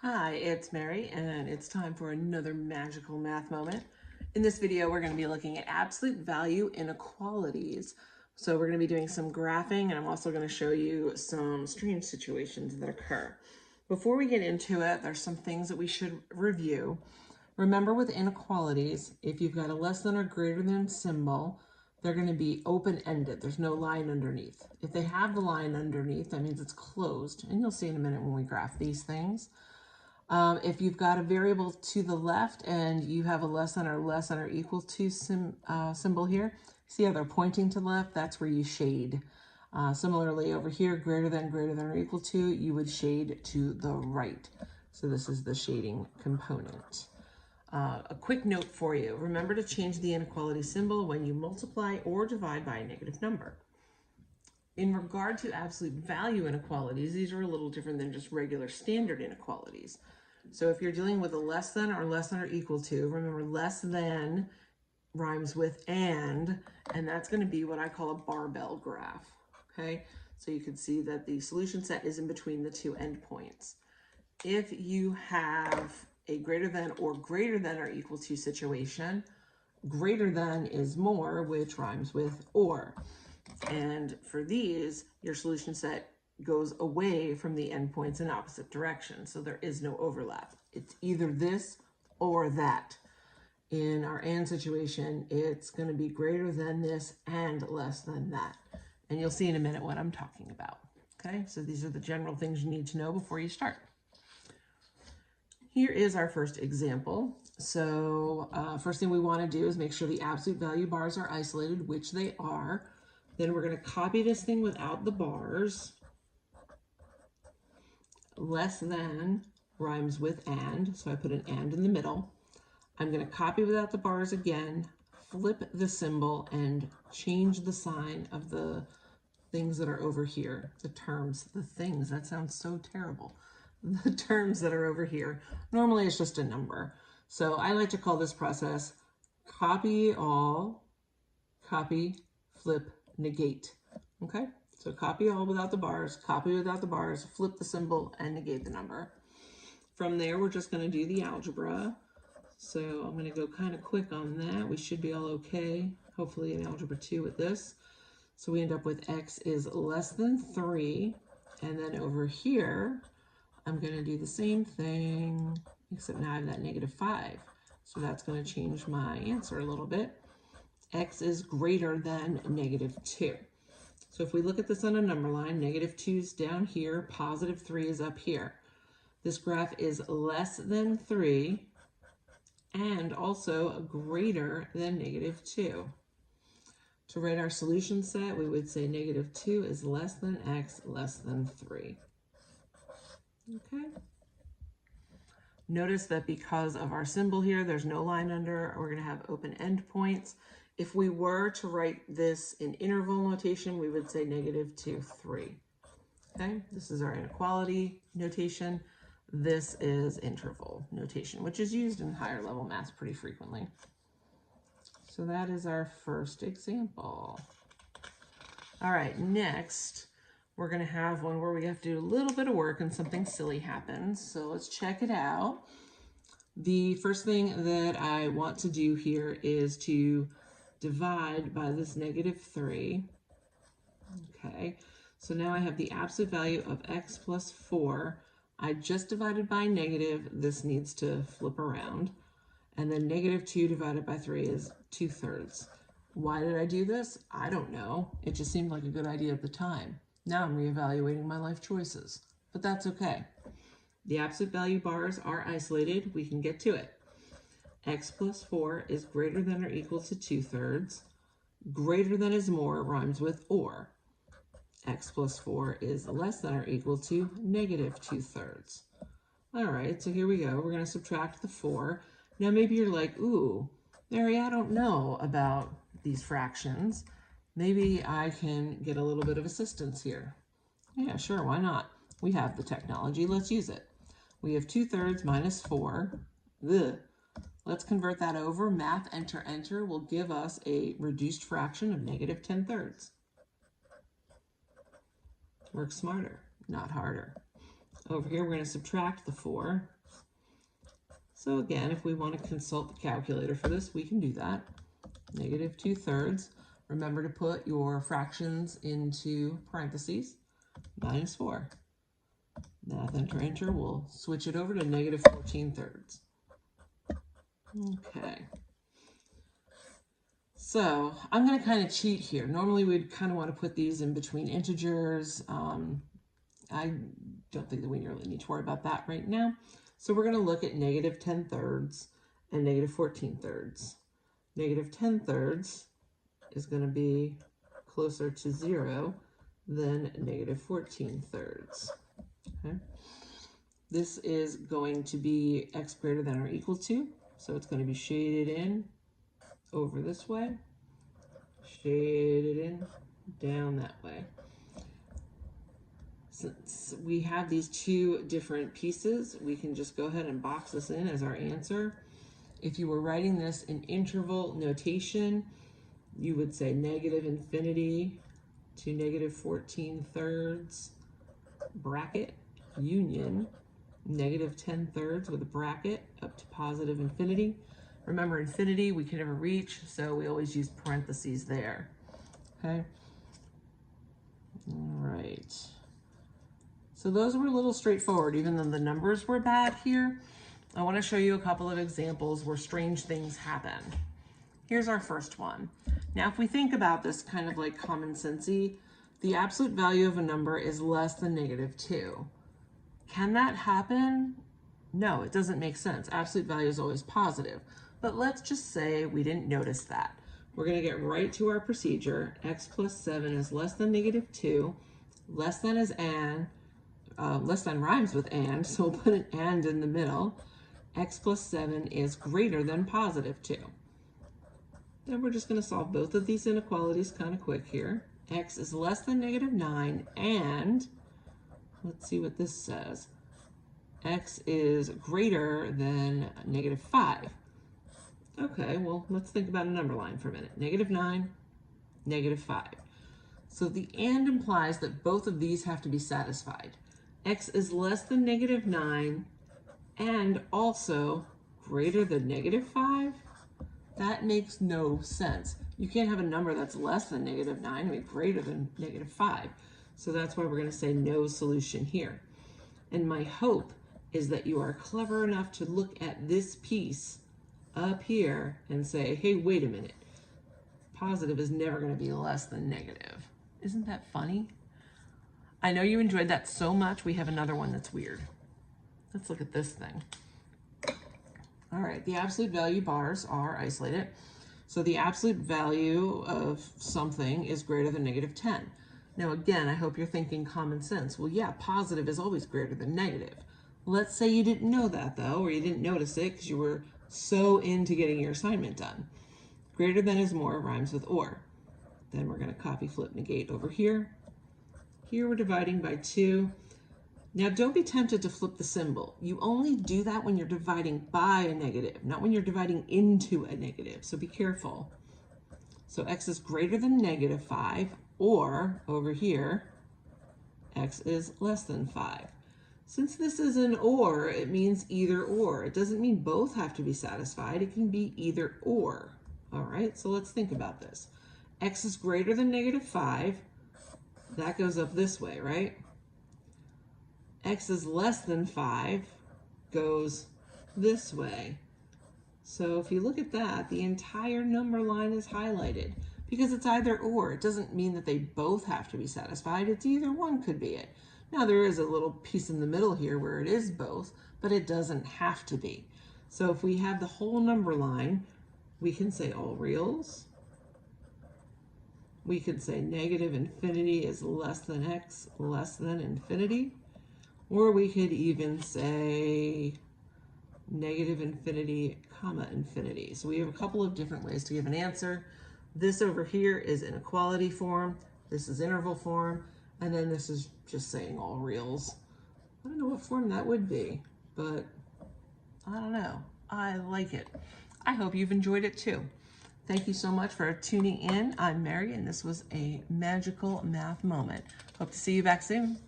Hi, it's Mary, and it's time for another magical math moment. In this video, we're going to be looking at absolute value inequalities. So we're going to be doing some graphing, and I'm also going to show you some strange situations that occur. Before we get into it, there's some things that we should review. Remember, with inequalities, if you've got a less than or greater than symbol, they're going to be open-ended. There's no line underneath. If they have the line underneath, that means it's closed, and you'll see in a minute when we graph these things. If you've got a variable to the left and you have a less than or equal to symbol here, see how they're pointing to the left? That's where you shade. Similarly, over here, greater than or equal to, you would shade to the right. So this is the shading component. A quick note for you. Remember to change the inequality symbol when you multiply or divide by a negative number. In regard to absolute value inequalities, these are a little different than just regular standard inequalities. So if you're dealing with a less than or equal to, remember less than rhymes with and that's going to be what I call a barbell graph, okay? So you can see that the solution set is in between the two endpoints. If you have a greater than or equal to situation, greater than is more, which rhymes with or. And for these, your solution set goes away from the endpoints in opposite directions. So there is no overlap. It's either this or that. In our and situation, it's going to be greater than this and less than that. And you'll see in a minute what I'm talking about. Okay, so these are the general things you need to know before you start. Here is our first example. So first thing we want to do is make sure the absolute value bars are isolated, which they are. Then we're going to copy this thing without the bars. Less than rhymes with and, so I put an and in the middle. I'm going to copy without the bars again, flip the symbol, and change the sign of the things that are over here. The terms, the things, that sounds so terrible. The terms that are over here. Normally it's just a number. So I like to call this process copy all, copy, flip, negate. Okay, so copy all without the bars, copy without the bars, flip the symbol, and negate the number. From there, we're just going to do the algebra. So I'm going to go kind of quick on that. We should be all okay, hopefully in algebra 2 with this. So we end up with x is less than 3. And then over here, I'm going to do the same thing, except now I have that -5. So that's going to change my answer a little bit. X is greater than -2. So if we look at this on a number line, -2 is down here, +3 is up here. This graph is less than 3 and also greater than -2. To write our solution set, we would say -2 is less than x less than 3. Okay. Notice that because of our symbol here, there's no line under, we're going to have open endpoints. If we were to write this in interval notation, we would say -2, 3. Okay, this is our inequality notation. This is interval notation, which is used in higher level math pretty frequently. So that is our first example. All right, next, we're going to have one where we have to do a little bit of work and something silly happens. So let's check it out. The first thing that I want to do here is to divide by this -3. Okay, so now I have the absolute value of x plus 4. I just divided by negative. This needs to flip around. And then -2 divided by 3 is 2/3. Why did I do this? I don't know. It just seemed like a good idea at the time. Now I'm reevaluating my life choices, but that's okay. The absolute value bars are isolated. We can get to it. X plus 4 is greater than or equal to 2/3. Greater than is more rhymes with or. X plus 4 is less than or equal to -2/3. All right, so here we go. We're going to subtract the 4. Now maybe you're like, ooh, Mary, I don't know about these fractions. Maybe I can get a little bit of assistance here. Yeah, sure, why not? We have the technology, let's use it. We have 2/3 minus 4. Ugh. Let's convert that over. Math, enter, enter will give us a reduced fraction of -10/3. Work smarter, not harder. Over here, we're going to subtract the 4. So again, if we want to consult the calculator for this, we can do that. Negative 2/3. Remember to put your fractions into parentheses. Minus 4. Math enter. We'll switch it over to negative 14/3. Okay. So I'm going to kind of cheat here. Normally we'd kind of want to put these in between integers. I don't think that we really need to worry about that right now. So we're going to look at negative 10/3 and negative 14/3. Negative 10/3 is going to be closer to 0 than negative 14/3. Okay. This is going to be x greater than or equal to, so it's going to be shaded in over this way, shaded in down that way. Since we have these two different pieces, we can just go ahead and box this in as our answer. If you were writing this in interval notation, you would say negative infinity to negative 14/3 bracket union negative 10/3 with a bracket up to positive infinity. Remember, infinity we can never reach, so we always use parentheses there. Okay. All right. So those were a little straightforward, even though the numbers were bad here. I want to show you a couple of examples where strange things happen. Here's our first one. Now, if we think about this kind of like common sensey, the absolute value of a number is less than negative 2. Can that happen? No, it doesn't make sense. Absolute value is always positive. But let's just say we didn't notice that. We're going to get right to our procedure. X plus 7 is less than negative 2. Less than is and. Less than rhymes with and, so we'll put an and in the middle. X plus 7 is greater than positive 2. Then we're just going to solve both of these inequalities kind of quick here. X is less than negative 9, and let's see what this says. X is greater than negative 5. Okay, well, let's think about a number line for a minute. Negative 9, negative 5. So the and implies that both of these have to be satisfied. X is less than negative 9 and also greater than negative 5? That makes no sense. You can't have a number that's less than negative 9 and be greater than negative 5. So that's why we're going to say no solution here. And my hope is that you are clever enough to look at this piece up here and say, hey, wait a minute. Positive is never going to be less than negative. Isn't that funny? I know you enjoyed that so much. We have another one that's weird. Let's look at this thing. All right, the absolute value bars are isolated. So the absolute value of something is greater than negative 10. Now again, I hope you're thinking common sense. Well, yeah, positive is always greater than negative. Let's say you didn't know that though, or you didn't notice it because you were so into getting your assignment done. Greater than is more rhymes with or. Then we're going to copy, flip, negate over here. Here we're dividing by 2. Now don't be tempted to flip the symbol. You only do that when you're dividing by a negative, not when you're dividing into a negative. So be careful. So x is greater than negative 5, or over here, x is less than 5. Since this is an or, it means either or. It doesn't mean both have to be satisfied. It can be either or. All right, so let's think about this. X is greater than negative 5. That goes up this way, right? X is less than 5 goes this way. So if you look at that, the entire number line is highlighted because it's either or. It doesn't mean that they both have to be satisfied. It's either one could be it. Now there is a little piece in the middle here where it is both, but it doesn't have to be. So if we have the whole number line, we can say all reals. We could say negative infinity is less than x less than infinity. Or we could even say negative infinity, comma infinity. So we have a couple of different ways to give an answer. This over here is inequality form. This is interval form. And then this is just saying all reals. I don't know what form that would be, but I don't know. I like it. I hope you've enjoyed it too. Thank you so much for tuning in. I'm Mary, and this was a magical math moment. Hope to see you back soon.